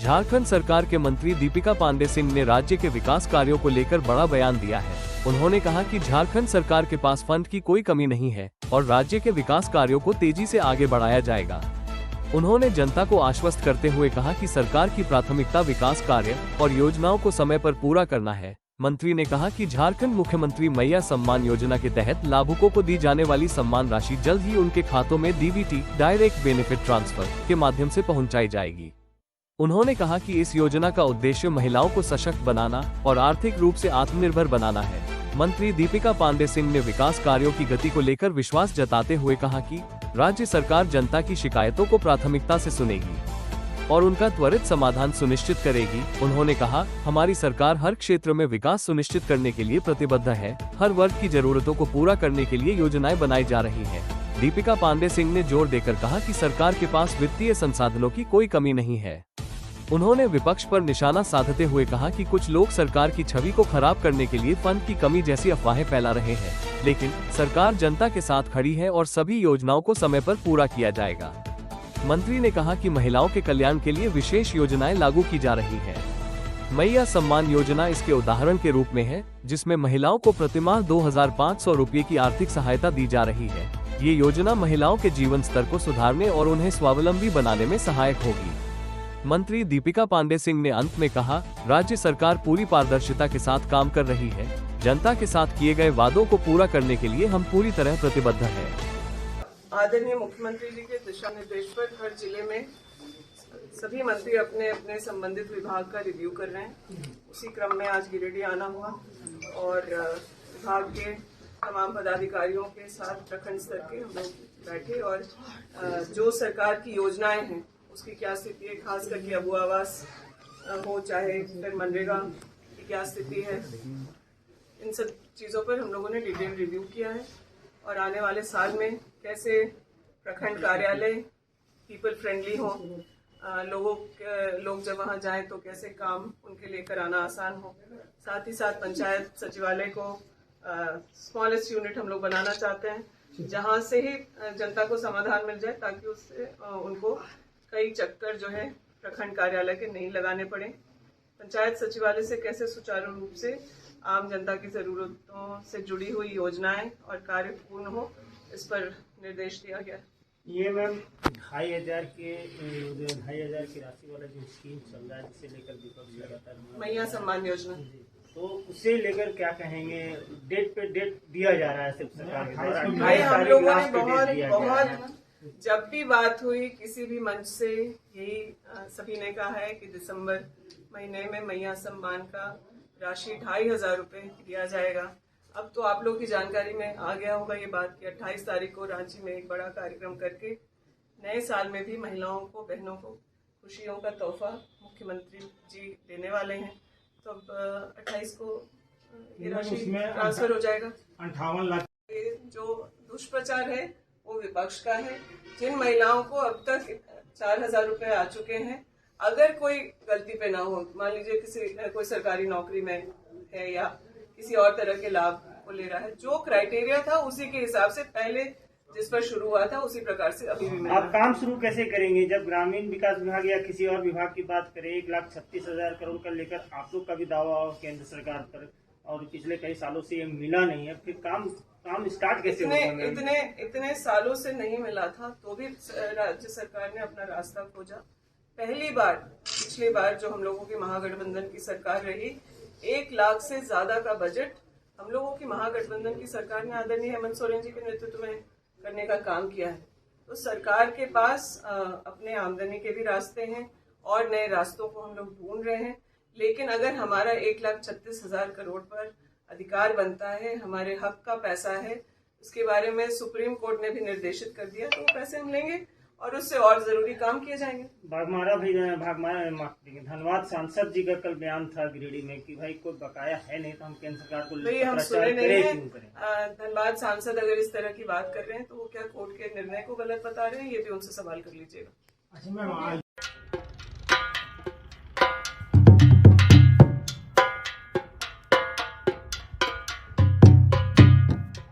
झारखंड सरकार के मंत्री दीपिका पांडे सिंह ने राज्य के विकास कार्यों को लेकर बड़ा बयान दिया है। उन्होंने कहा कि झारखंड सरकार के पास फंड की कोई कमी नहीं है और राज्य के विकास कार्यों को तेजी से आगे बढ़ाया जाएगा। उन्होंने जनता को आश्वस्त करते हुए कहा कि सरकार की प्राथमिकता विकास कार्य और योजनाओं को समय पर पूरा करना है। मंत्री ने कहा कि झारखंड मुख्यमंत्री मैया सम्मान योजना के तहत लाभुकों को दी जाने वाली सम्मान राशि जल्द ही उनके खातों में डीबीटी डायरेक्ट बेनिफिट ट्रांसफर के माध्यम से पहुंचाई जाएगी। उन्होंने कहा कि इस योजना का उद्देश्य महिलाओं को सशक्त बनाना और आर्थिक रूप से आत्मनिर्भर बनाना है। मंत्री दीपिका पांडे सिंह ने विकास कार्यों की गति को लेकर विश्वास जताते हुए कहा कि राज्य सरकार जनता की शिकायतों को प्राथमिकता से सुनेगी और उनका त्वरित समाधान सुनिश्चित करेगी। उन्होंने कहा, हमारी सरकार हर क्षेत्र में विकास सुनिश्चित करने के लिए प्रतिबद्ध है। हर वर्ग की जरूरतों को पूरा करने के लिए योजनाएं बनाई जा रही हैं। दीपिका पांडे सिंह ने जोर देकर कहा कि सरकार के पास वित्तीय संसाधनों की कोई कमी नहीं है। उन्होंने विपक्ष पर निशाना साधते हुए कहा कि कुछ लोग सरकार की छवि को खराब करने के लिए फंड की कमी जैसी अफवाहें फैला रहे हैं, लेकिन सरकार जनता के साथ खड़ी है और सभी योजनाओं को समय पर पूरा किया जाएगा। मंत्री ने कहा कि महिलाओं के कल्याण के लिए विशेष योजनाएं लागू की जा रही हैं। मैया सम्मान योजना इसके उदाहरण के रूप में है, जिसमें महिलाओं को प्रतिमाह 2500 रुपये की आर्थिक सहायता दी जा रही है। ये योजना महिलाओं के जीवन स्तर को सुधारने और उन्हें स्वावलंबी बनाने में सहायक होगी। मंत्री दीपिका पांडे सिंह ने अंत में कहा, राज्य सरकार पूरी पारदर्शिता के साथ काम कर रही है। जनता के साथ किए गए वादों को पूरा करने के लिए हम पूरी तरह प्रतिबद्ध हैं। आदरणीय मुख्यमंत्री जी के दिशा निर्देश पर हर जिले में सभी मंत्री अपने अपने संबंधित विभाग का रिव्यू कर रहे हैं। उसी क्रम में आज गिरिडीह आना हुआ और विभाग के तमाम पदाधिकारियों के साथ प्रखंड स्तर के हम लोग बैठे और जो सरकार की योजनाएं हैं उसकी क्या स्थिति है, खास करके अबू आवास हो चाहे फिर मनरेगा की क्या स्थिति है, इन सब चीज़ों पर हम लोगों ने डिटेल रिव्यू किया है और आने वाले साल में कैसे प्रखंड कार्यालय पीपल फ्रेंडली हो, लोग जब वहाँ जाएं तो कैसे काम उनके लिए कराना आसान हो। साथ ही साथ पंचायत सचिवालय को स्मॉलेस्ट यूनिट हम लोग बनाना चाहते हैं, जहाँ से ही जनता को समाधान मिल जाए ताकि उससे उनको कई चक्कर जो है प्रखंड कार्यालय के नहीं लगाने पड़े। पंचायत सचिवालय से कैसे सुचारू रूप से आम जनता की जरूरतों से जुड़ी हुई योजनाएं और कार्य पूर्ण हो, इस पर निर्देश दिया गया। ये मैम 2500 की राशि वाला जो स्कीम चल रहा है जिसे लेकर विपक्ष लगातार मैया सम्मान योजना, तो उसे लेकर क्या कहेंगे? डेट पे डेट दिया जा रहा है सिर्फ सरकार के द्वारा। भाई हम लोगों ने बहुत जब भी बात हुई किसी भी मंच से यही सभी ने कहा है कि दिसंबर महीने में मैया सम्मान का राशि 2500 रुपये दिया जाएगा। अब तो आप लोग की जानकारी में आ गया होगा ये बात कि 28 तारीख को रांची में एक बड़ा कार्यक्रम करके नए साल में भी महिलाओं को, बहनों को खुशियों का तोहफा मुख्यमंत्री जी देने वाले हैं। तो अब 28 को ये राशि ट्रांसफर हो जाएगा। 58 लाख जो दुष्प्रचार है वो विपक्ष का है। जिन महिलाओं को अब तक 4000 रुपए आ चुके हैं, अगर कोई गलती पे ना हो, मान लीजिए कोई सरकारी नौकरी में है या किसी और तरह के लाभ को ले रहा है, जो क्राइटेरिया था उसी के हिसाब से पहले जिस पर शुरू हुआ था उसी प्रकार से अभी भी आप काम शुरू कैसे करेंगे? जब ग्रामीण विकास विभाग या किसी और विभाग की बात करें 1,36,000 करोड़ का लेकर आप लोग का भी दावा हो केंद्र सरकार पर और पिछले कई सालों से ये मिला नहीं है, फिर काम स्टार्ट कैसे होगा? इतने सालों से नहीं मिला था तो भी राज्य सरकार ने अपना रास्ता खोजा। पिछली बार जो हम लोगों की महागठबंधन की सरकार रही, 1 लाख से ज्यादा का बजट हम लोगों की महागठबंधन की सरकार ने आदरणीय हेमंत सोरेन जी के नेतृत्व में करने का काम किया है। तो सरकार के पास अपने आमदनी के भी रास्ते हैं और नए रास्तों को हम लोग ढूंढ रहे हैं, लेकिन अगर हमारा 1,36,000 करोड़ पर अधिकार बनता है, हमारे हक का पैसा है, इसके बारे में सुप्रीम कोर्ट ने भी निर्देशित कर दिया, तो वो पैसे हम लेंगे और उससे और जरूरी काम किए जाएंगे। धन्यवाद सांसद जी का कल बयान था गिरिडीह में कि भाई कोई बकाया है नहीं तो हम केंद्र सरकार को हम सुने नहीं हैं। धन्यवाद सांसद अगर इस तरह की बात कर रहे हैं तो वो क्या कोर्ट के निर्णय को गलत बता रहे हैं, ये भी उनसे सवाल कर लीजिएगा।